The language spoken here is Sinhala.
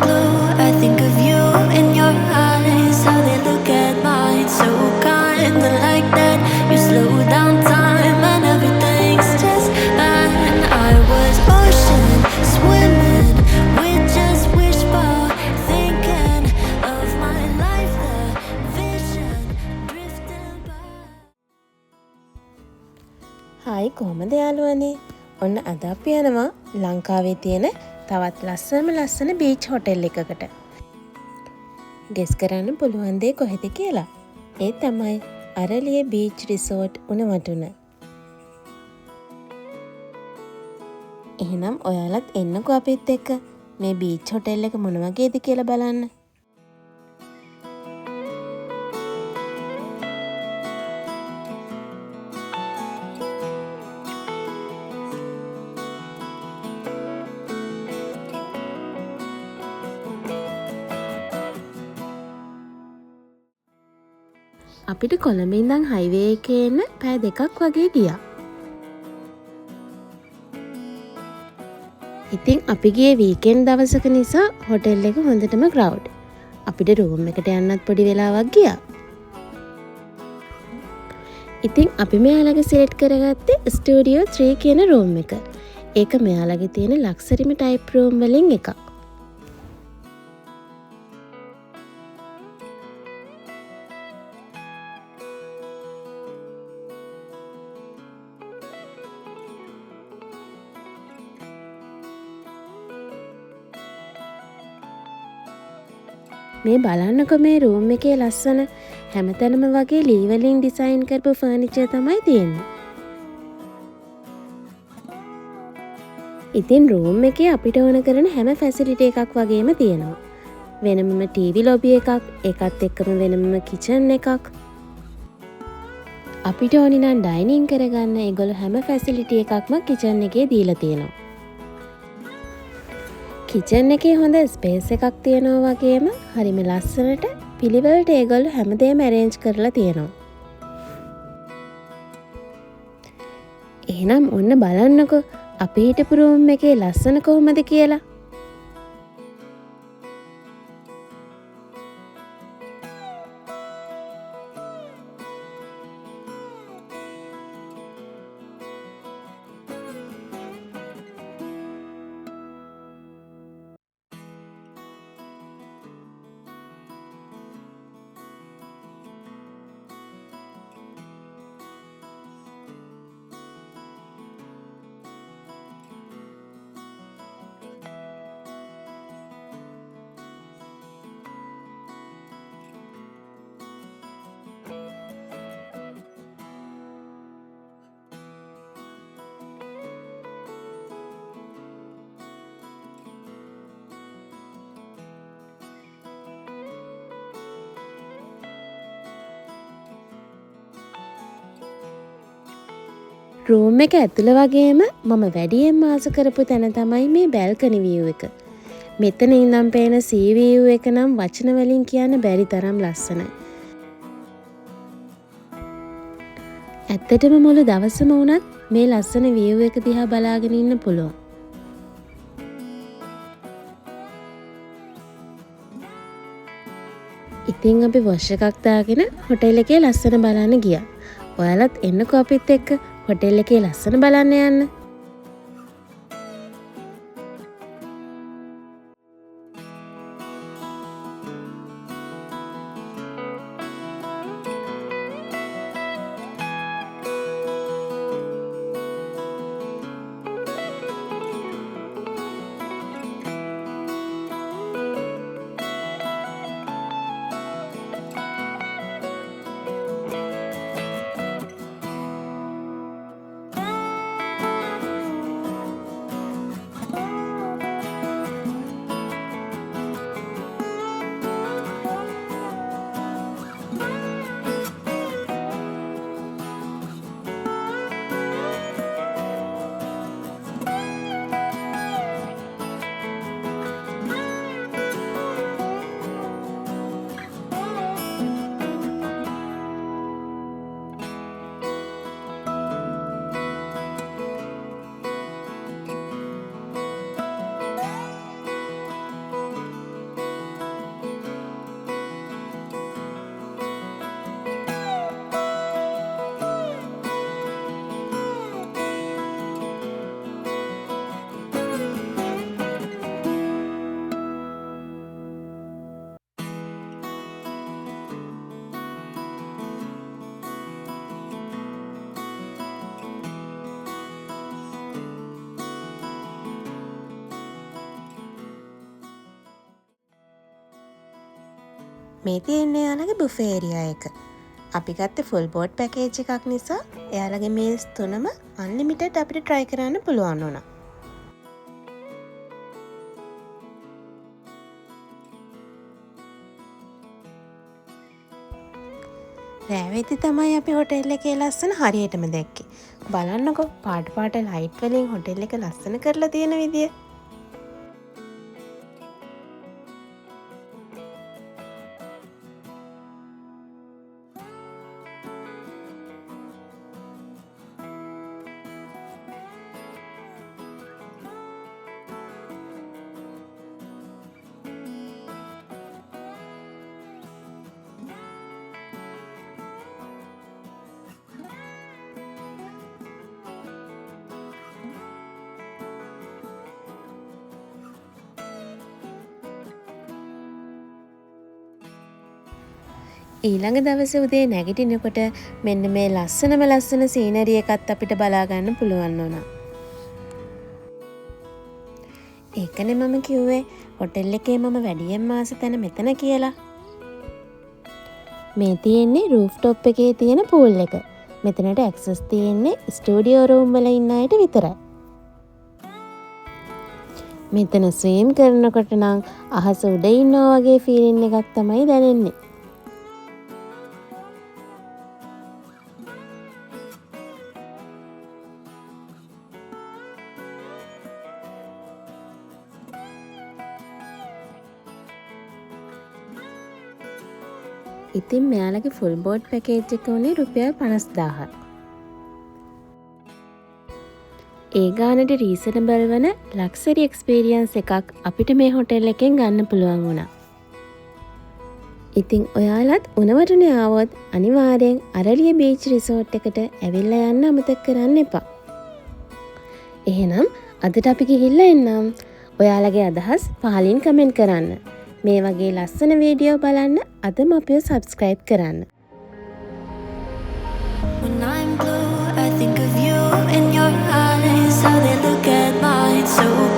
glue. I think of you in your eyes, how they look at mine, so kinda like that. You slow down time and everything's just fine. I was ocean swimming with just wishful thinking of my life, the vision drifting by. Hi කොහමද යාළුවනේ? ඔන්න අද අපි යනවා ලංකාවේ තියෙන තවත් ලස්සන බීච් හොටෙල් එකකට. ගෙස් කරන්න පුළුවන් දේ කොහෙද කියලා? ඒ තමයි අරලිය බීච් රිසෝට් උණවටුන. එහෙනම් ඔයාලත් එන්නකෝ අපිත් එක්ක මේ බීච් හොටෙල් එක මොන වගේද කියලා බලන්න. අපිට කොළඹ ඉඳන් හයිවේ එකේ එන්න පැය 2ක් වගේ ගියා. ඉතින් අපි ගියේ වීකෙන්ඩ් දවසක නිසා හොටෙල් එක හොඳටම ක්‍රවුඩ්. අපිට රූම් එකට යන්නත් පොඩි වෙලාවක් ගියා. ඉතින් අපි මෙයාලගේ සිලෙක්ට් කරගත්තේ ස්ටුඩියෝ 3 කියන රූම් එක. ඒක මෙයාලගේ තියෙන ලක්සරිම ටයිප් රූම් වලින් එකක්. මේ බලන්නකො මේ රූම් එකේ ලස්සන හැමතැනම වගේ ලී වලින් ඩිසයින් කරපු ෆර්නිචර් තමයි තියෙන්නේ. ඉතින් රූම් එකේ අපිට ඕන කරන හැම ෆැසිලිටි එකක් වගේම තියෙනවා. වෙනමම ටීවී ලොබි එකක්, ඒකත් එක්කම වෙනමම කිචන් එකක්. අපිට ඕනි නම් ඩයිනින් කරගන්න ඒගොල්ලෝ හැම ෆැසිලිටි එකක්ම කිචන් එකේ දීලා තියෙනවා. කිචන් එකේ හොඳ ස්පේස් එකක් තියෙනවා වගේම හරිම ලස්සනට පිළිවෙලට ඒගොල්ලෝ හැමදේම ඇරේන්ජ් කරලා තියෙනවා. එහෙනම් ඔන්න බලන්නකෝ අපි හිටපු රූම් එකේ ලස්සන කොහොමද කියලා. රූම් එක ඇතුළ වගේම මම වැඩියෙන් ආස කරපු තැන තමයි මේ බැල්කනි view එක. මෙතන ඉඳන් පේන sea view එක නම් වචන වලින් කියන්න බැරි තරම් ලස්සනයි. ඇත්තටම මුළු දවසම වුණත් මේ ලස්සන view එක දිහා බලාගෙන ඉන්න පුළුවන්. ඉතින් අපි වොෂ් එකක් දාගෙන හොටෙල් එකේ ලස්සන බලන්න ගියා. ඔයාලත් එන්නකෝ අපිත් එක්ක හොටෙල් එකේ ලස්සන බලන්න යන්න. මේ තියෙන්නේ එයාලගේ බුෆේ ඒරියා එක. අපි ගත්තේ ෆුල් බෝඩ් පැකේජ් එකක් නිසා එයාලගේ මීල්ස් 3ම අන්ලිමිටඩ් අපිට try කරන්න පුළුවන් වුණා. රෑවෙදි තමයි අපි හොටෙල් එකේ ලස්සන හරියටම දැක්කේ. බලන්නකෝ පාට පාට ලයිට් වලින් හොටෙල් එක ලස්සන කරලා තියෙන විදිය. ඊළඟ දවසේ උදේ නැගිටිනකොට මෙන්න මේ ලස්සන සීනරි එකත් අපිට බලා ගන්න පුළුවන් වුණා. ඒකනේ මම කිව්වේ හොටෙල් එකේ මම වැඩියෙන්ම ආස තැන මෙතන කියලා. මේ තියෙන්නේ රූෆ්ටොප් එකේ තියෙන පූල් එක. මෙතනට ඇක්සස් තියෙන්නේ ස්ටුඩියෝ රූම් වල ඉන්න අයට විතරයි. මෙතන ස්විම් කරනකොට නම් අහස උඩ ඉන්නවා වගේ ෆීලින් එකක් තමයි දැනෙන්නේ. ඉතින් මෙයාලගේ ෆුල් බෝඩ් පැකේජ් එක උනේ රුපියල් 50000ක්. ඒ ගානට රීසනබල් වන ලක්සරි එක්ස්පීරියන්ස් එකක් අපිට මේ හොටෙල් එකෙන් ගන්න පුළුවන් වුණා. ඉතින් ඔයාලත් උණවටුනේ ආවොත් අනිවාර්යෙන් අරලිය බීච් රිසෝට් එකට ඇවිල්ලා යන්න අමතක කරන්න එපා. එහෙනම් අදට අපි ගිහිල්ලා එන්නම්. ඔයාලගේ අදහස් පහලින් කමෙන්ට් කරන්න. මේ වගේ ලස්සන වීඩියෝ බලන්න අදම අපිව සබ්ස්ක්‍රයිබ් කරන්න. When I'm blue, I think of you in your eyes, how they look at mine so